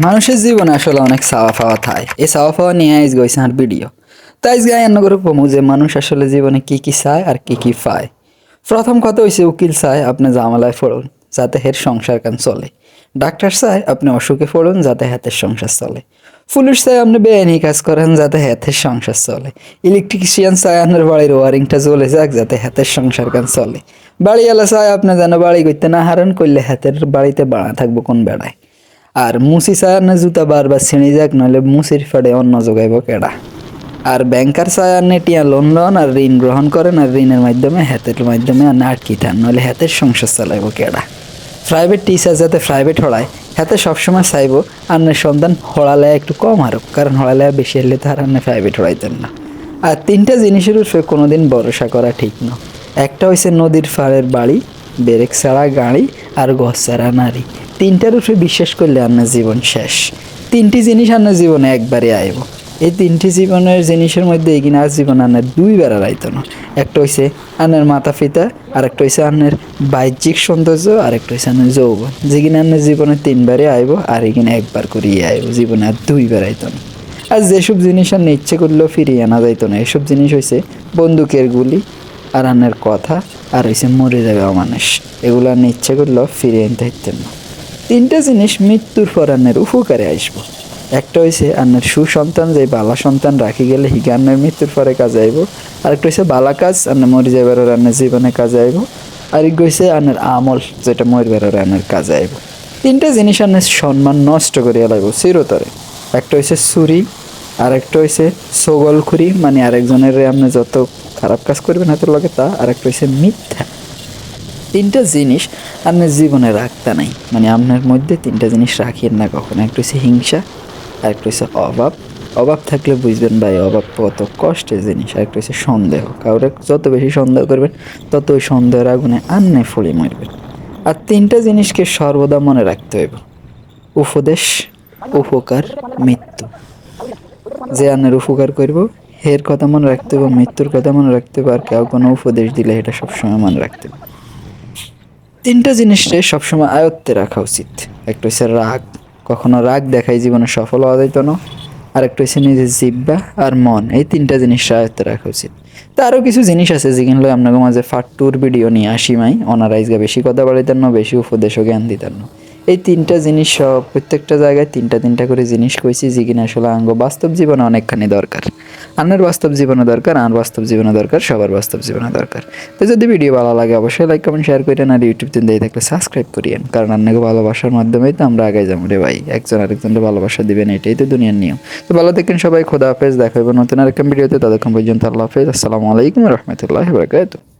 মানুষের জীবনে আসলে অনেক চাওয়া পাওয়া থাকে। এই চাওয়া পাওয়া নিয়ে আজ গেছে আর ভিডিও। তাই আজকে এন্ন করে কমু যে মানুষ আসলে জীবনে কি কি চায় আর কি কি পায়। প্রথম কথা হইছে উকিল চায় আপনি জামালায় পড়ুন যাতে হের সংসার কান চলে। ডাক্তার চায় আপনি অসুখে পড়ুন যাতে হাতের সংসার চলে। পুলিশ চায় আপনি বেআইনি কাজ করেন যাতে হাতের সংসার চলে। ইলেকট্রিশিয়ান চায় আপনার বাড়ির ওয়ারিংটা জ্বলে যাক যাতে হাতের সংসার কান চলে। বাড়িওয়ালা চায় আপনি যেন বাড়ি করতে না হারান, করলে হাতের বাড়িতে বাড়া থাকবো কোন বেড়ায়। আর মুসি চায় না জুতা বারবার ছিঁড়ে যাক, নইলে মুসির ফাড়ে অন্য যোগাইব কেডা। আর ব্যাংকার চায় আপনি টিয়া লোন লন আর ঋণ গ্রহণ করেন, আর ঋণের মাধ্যমে হাতের মাধ্যমে আপনি আটকি থান, নইলে হাতের সংসার চালাইব কেডা। প্রাইভেট টিচার যাতে প্রাইভেট হড়ায় হাতে সবসময় চাইব আপনার সন্তান হড়ালেয়া একটু কম হারুক, কারণ হড়ালেয়া বেশি হলে তো আর আপনি প্রাইভেট হড়াইতেন না। আর তিনটা জিনিসের উপরে কোনোদিন ভরসা করা ঠিক না। একটা হইছে নদীর পাড়ের বাড়ি, ব্রেক ছাড়া গাড়ি, আর গছ ছাড়া নারী। তিনটার উপরে বিশ্বাস করলে আপনার জীবন শেষ। তিনটি জিনিস আপনার জীবনে একবারে আইব। এই তিনটি জীবনের জিনিসের মধ্যে এগিয়ে আর জীবন আনার দুইবার আইতো না। একটা হইছে আনের মাতা পিতা, আর একটা হইছে আনের বাহ্যিক সৌন্দর্য, আর একটা হইছে আনের যৌবন। যেখানে আনের জীবনে তিনবারে আইব, আর এখানে একবার করিয়ে আইব, জীবনে আর দুইবার আইতো না। আর যেসব জিনিস আর ইচ্ছে করলেও ফিরিয়ে আনা যাইতো না, এসব জিনিস হইছে বন্দুকের গুলি, আর আনের কথা, আর হইছে মরে যাবে অমানুষ। এগুলো আর ইচ্ছে করলেও ফিরিয়ে আনতে হইতেন না। তিনটা জিনিস মৃত্যুর পর আন্নের উপকারে আসবো। একটা হইছে আন্নের সুসন্তান, যে বালা সন্তান রাখি গেলে হিগে আন্নের মৃত্যুর পরে কাজে আইব। আরেকটা হইছে বালা কাজ, আন্নের মরে যাবার আন্নের জীবনে কাজে আইব। আরেক হইছে আন্নের আমল, যেটা মরবার আন্নের কাজে আইব। তিনটা জিনিস আন্নের সম্মান নষ্ট করিয়া লাগবো চিরতরে। একটা হইছে চুরি, আরেকটা হইছে ছগলখুরি, মানে আরেকজনের আপনি যত খারাপ কাজ করবেন হাতের লগে তা। আরেকটা হইছে মিথ্যা। তিনটা জিনিস আপনার জীবনে রাখতে নাই, মানে আপনার মধ্যে তিনটা জিনিস রাখিয়েন না কখনো। একটা হচ্ছে হিংসা, আর একটা হচ্ছে অভাব। অভাব থাকলে বুঝবেন ভাই অভাব কত কষ্টের জিনিস। আর একটা হচ্ছে সন্দেহ, কাউরে যত বেশি সন্দেহ করবেন তত ওই সন্দেহের আগুনে আন্নে ফলি মরবেন। আর তিনটা জিনিসকে সর্বদা মনে রাখতে হইব: উপদেশ, উপকার, মৃত্যু। যে আন্নের উপকার করব এর কথা মনে রাখতে হবে, মৃত্যুর কথা মনে রাখতে হবে, আর কেউ কোনো উপদেশ দিলে এটা সবসময় মনে রাখতে হবে। তিনটা জিনিসকে সবসময় আয়ত্তে রাখা উচিত। একটা হচ্ছে রাগ, কখনো রাগ দেখাই জীবনে সফল হওয়া যেত না। আর একটা হচ্ছে নিজের জিহ্বা আর মন, এই তিনটা জিনিস আয়ত্তে রাখা উচিত। তা আরও কিছু জিনিস আছে যেগুলো আপনাকে মাঝে ফাট্টুর ভিডিও নিয়ে আসি মাই, অনারাইজগা বেশি কথা বাড়াইতেন না, বেশি উপদেশও জ্ঞান দিতেন না। এই তিনটা জিনিস সব প্রত্যেকটা জায়গায় তিনটা তিনটা করে জিনিস কইছি, যে কিনা আসলে আঙ্গ বাস্তব জীবনে অনেকখানি দরকার। আন্নার বাস্তব জীবনে দরকার, আর বাস্তব জীবনে দরকার, সবার বাস্তব জীবনে দরকার। তো যদি ভিডিও ভালো লাগে অবশ্যই লাইক কমেন্ট শেয়ার করেন, আর ইউটিউব থেকে দিয়ে থাকলে সাবস্ক্রাইব করিয়েন, কারণ আপনাকে ভালোবাসার মাধ্যমেই তো আমরা আগে যাবো রে ভাই। একজন আরেকজনকে ভালোবাসা দিবেন, এটাই তো দুনিয়ার নিয়ম। তো ভালো থাকেন সবাই, খোদা হাফেজ, দেখা হবে নতুন আরেকটা ভিডিওতে। ততক্ষণ পর্যন্ত আল্লাহ হাফেজ, আসসালামু আলাইকুম রহমতুল্লাহ বারাকাতুহু।